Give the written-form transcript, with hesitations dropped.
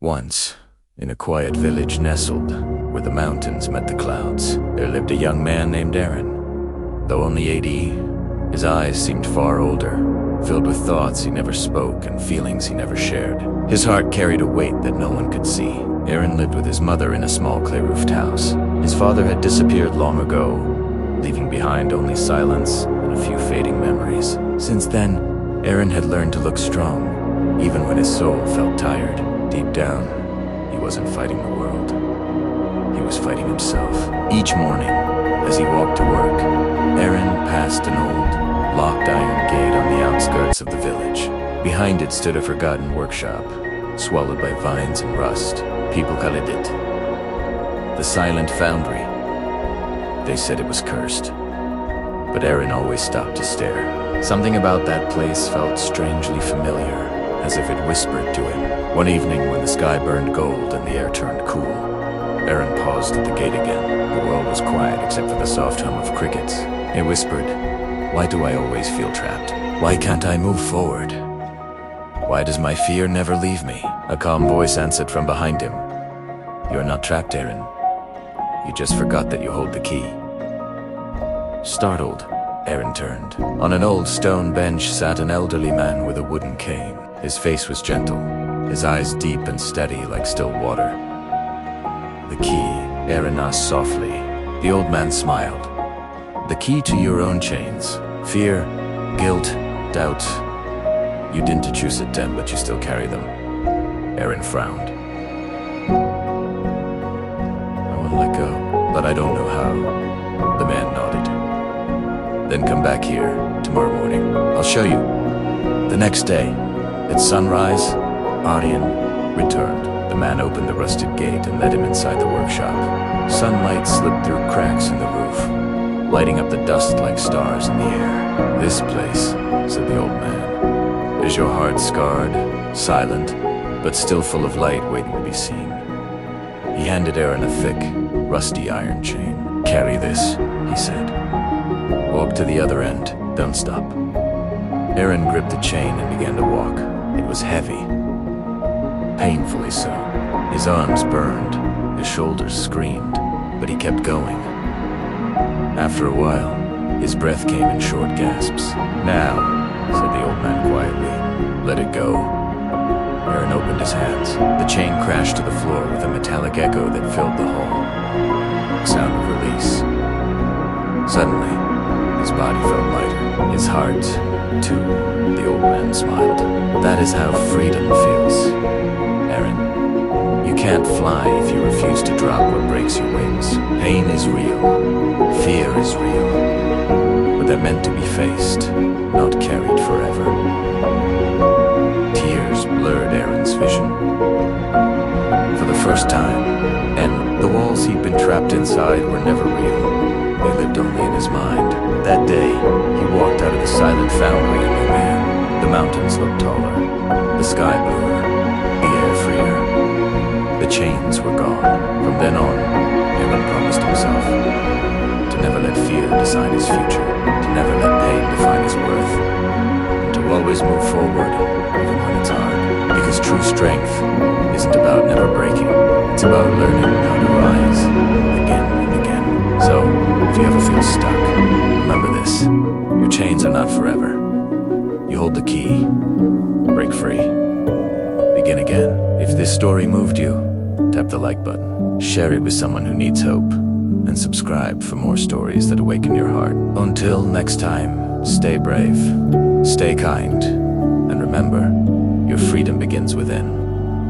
Once, in a quiet village nestled where the mountains met the clouds, there lived a young man named Aaron. Though only 80, his eyes seemed far older, filled with thoughts he never spoke and feelings he never shared. His heart carried a weight that no one could see. Aaron lived with his mother in a small clay-roofed house. His father had disappeared long ago, leaving behind only silence and a few fading memories. Since then, Aaron had learned to look strong, even when his soul felt tired. Deep down, he wasn't fighting the world. He was fighting himself. Each morning, as he walked to work, Aaron passed an old, locked iron gate on the outskirts of the village. Behind it stood a forgotten workshop, swallowed by vines and rust. People called it the Silent Foundry. They said it was cursed. But Aaron always stopped to stare. Something about that place felt strangely familiar, as if it whispered to him. One evening, when the sky burned gold and the air turned cool, Aaron paused at the gate again. The world was quiet except for the soft hum of crickets. It whispered, "Why do I always feel trapped? Why can't I move forward? Why does my fear never leave me?" A calm voice answered from behind him. "You're not trapped, Aaron. You just forgot that you hold the key." Startled, Aaron turned. On an old stone bench sat an elderly man with a wooden cane. His face was gentle, his eyes deep and steady like still water. "The key?" Aaron asked softly. The old man smiled. "The key to your own chains. Fear, guilt, doubt. You didn't choose it then, but you still carry them." Aaron frowned. "I want to let go, but I don't know how." The man nodded. "Then come back here tomorrow morning. I'll show you." The next day, at sunrise, Aryan returned. The man opened the rusted gate and led him inside the workshop. Sunlight slipped through cracks in the roof, lighting up the dust like stars in the air. "This place," said the old man, "is your heart scarred, silent, but still full of light waiting to be seen." He handed Aaron a thick, rusty iron chain. "Carry this," he said. "Walk to the other end. Don't stop." Aaron gripped the chain and began to walk. It was heavy, painfully so. His arms burned, his shoulders screamed, but he kept going. After a while, his breath came in short gasps. "Now," said the old man quietly, "let it go." Aaron opened his hands. The chain crashed to the floor with a metallic echo that filled the hall. A sound of release. Suddenly, his body felt lighter. His heart, too. The old man smiled. "That is how freedom feels, Aaron. You can't fly if you refuse to drop what breaks your wings. Pain is real. Fear is real. But they're meant to be faced, not carried forever." Tears blurred Aaron's vision. For the first time, and the walls he'd been trapped inside were never real. They lived only in his mind. That day, he walked out of the Silent Foundry a new man. The mountains looked taller, the sky bluer, the air freer. The chains were gone. From then on, Aaron promised himself to never let fear decide his future, to never let pain define his worth, and to always move forward, even when it's hard. Because true strength isn't about never breaking, it's about learning how to rise again and again. So, if you ever feel stuck, remember this: your chains are not forever. You hold the key, break free, begin again. If this story moved you, tap the like button, share it with someone who needs hope, and subscribe for more stories that awaken your heart. Until next time, stay brave, stay kind, and remember, your freedom begins within.